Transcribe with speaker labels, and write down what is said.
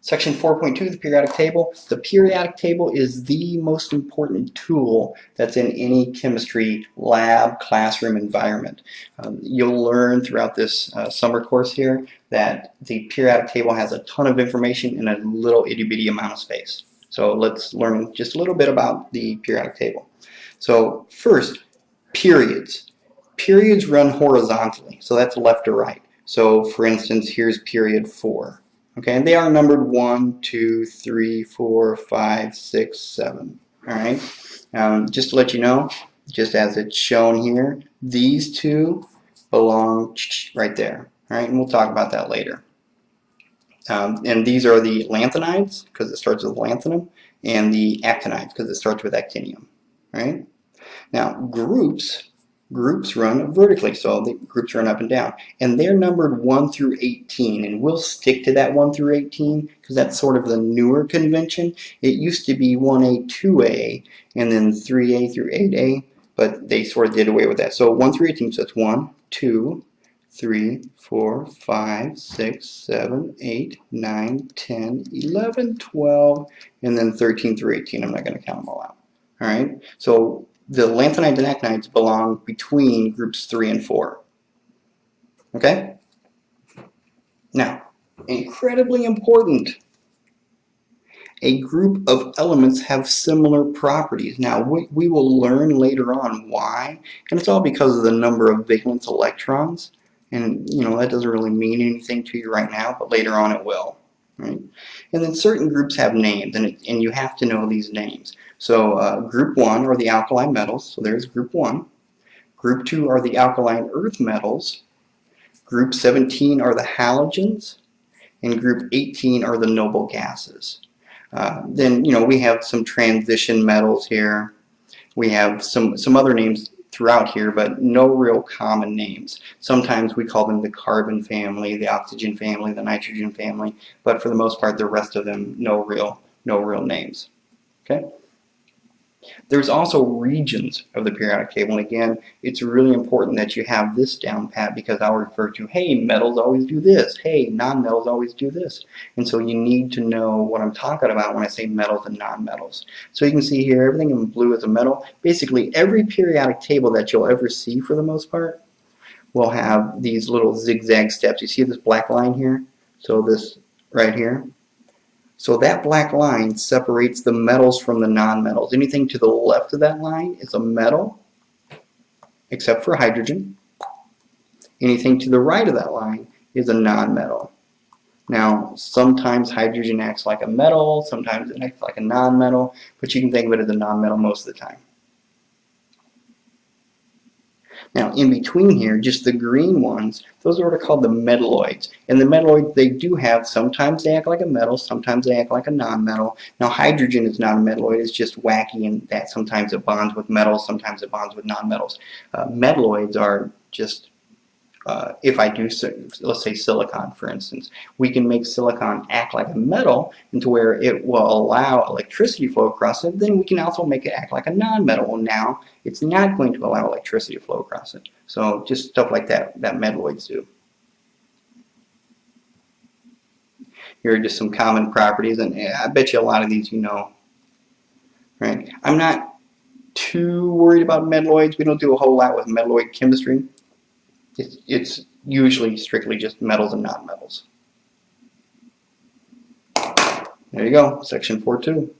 Speaker 1: Section 4.2, the periodic table. The periodic table is the most important tool that's in any chemistry lab, classroom environment. You'll learn throughout this summer course here that the periodic table has a ton of information in a little itty-bitty amount of space. So let's learn just a little bit about the periodic table. So first, periods. Periods run horizontally, so that's left to right. So for instance, here's period 4. Okay, and they are numbered 1, 2, 3, 4, 5, 6, 7. All right, just to let you know, just as it's shown here, these two belong right there. All right, and we'll talk about that later. And these are the lanthanides, because it starts with lanthanum, and the actinides, because it starts with actinium. All right, now groups run vertically, so the groups run up and down, and they're numbered 1 through 18, and we'll stick to that 1 through 18 because that's sort of the newer convention. It used to be 1A, 2A, and then 3A through 8A, but they sort of did away with that. So 1 through 18, so it's 1, 2, 3, 4, 5, 6, 7, 8, 9, 10, 11, 12, and then 13 through 18. I'm not going to count them all out. All right, so the lanthanides and actinides belong between groups 3 and 4. Okay? Now, incredibly important, a group of elements have similar properties. Now, we will learn later on why, and it's all because of the number of valence electrons. And, you know, that doesn't really mean anything to you right now, but later on it will. Right? And then certain groups have names, and you have to know these names. So group 1 are the alkali metals, so there's group 1. Group 2 are the alkaline earth metals. Group 17 are the halogens, and group 18 are the noble gases. Then, you know, we have some transition metals here. We have some other names throughout here, but no real common names. Sometimes we call them the carbon family, the oxygen family, the nitrogen family, but for the most part, the rest of them, no real names. Okay? There's also regions of the periodic table, and again, it's really important that you have this down pat because I'll refer to, hey, metals always do this, hey, non-metals always do this, and so you need to know what I'm talking about when I say metals and non-metals. So you can see here, everything in blue is a metal. Basically, every periodic table that you'll ever see for the most part will have these little zigzag steps. You see this black line here? So this right here. So that black line separates the metals from the non-metals. Anything to the left of that line is a metal, except for hydrogen. Anything to the right of that line is a non-metal. Now, sometimes hydrogen acts like a metal, sometimes it acts like a non-metal, but you can think of it as a non-metal most of the time. Now, in between here, just the green ones, those are what are called the metalloids. And the metalloids, they do have, sometimes they act like a metal, sometimes they act like a non-metal. Now, hydrogen is not a metalloid, it's just wacky in that sometimes it bonds with metals, sometimes it bonds with non-metals. Metalloids are just, if I do, let's say silicon, for instance, we can make silicon act like a metal into where it will allow electricity flow across it. Then we can also make it act like a non-metal. Well, now it's not going to allow electricity to flow across it. So just stuff like that metalloids do. Here are just some common properties, and I bet you a lot of these you know. Right? I'm not too worried about metalloids. We don't do a whole lot with metalloid chemistry. It's usually strictly just metals and non-metals. There you go, section 4.2.